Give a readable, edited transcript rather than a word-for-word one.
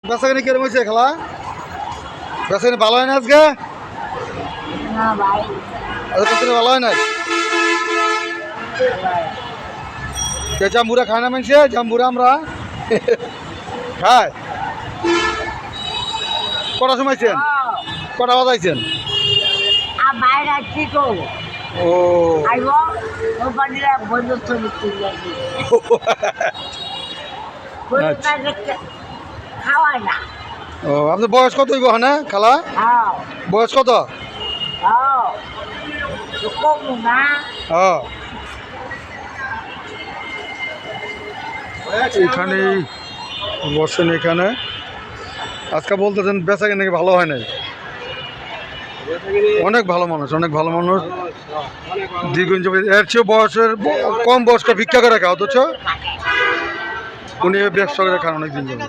বেচাকেনি কিরম হয়েছে খেলা? বেচাকেনি ভালো হয় না আজকে? আজকে ভালো হয় নাই? জাম্বুরা খায় না মানুষে? জাম্বুরা আমরা খায়। কটার সময় আইছেন? কটা বাজাইছেন? ও খাওয়ায় না। ও আপনার বয়স কত হইব হ্যাঁ খালা? বয়স কত? না এখানেই বসেন এখানে। আজকে বলতেছেন বেচাকে নাকি ভালো হয় নাই। অনেক ভালো মানুষ, অনেক ভালো মানুষ। দ্বিগুণ এর চেয়ে বয়সের কম বয়স্ক ভিক্ষা করে খায়, অথচ উনি ব্যবসা করে খান অনেক দিন যাবে।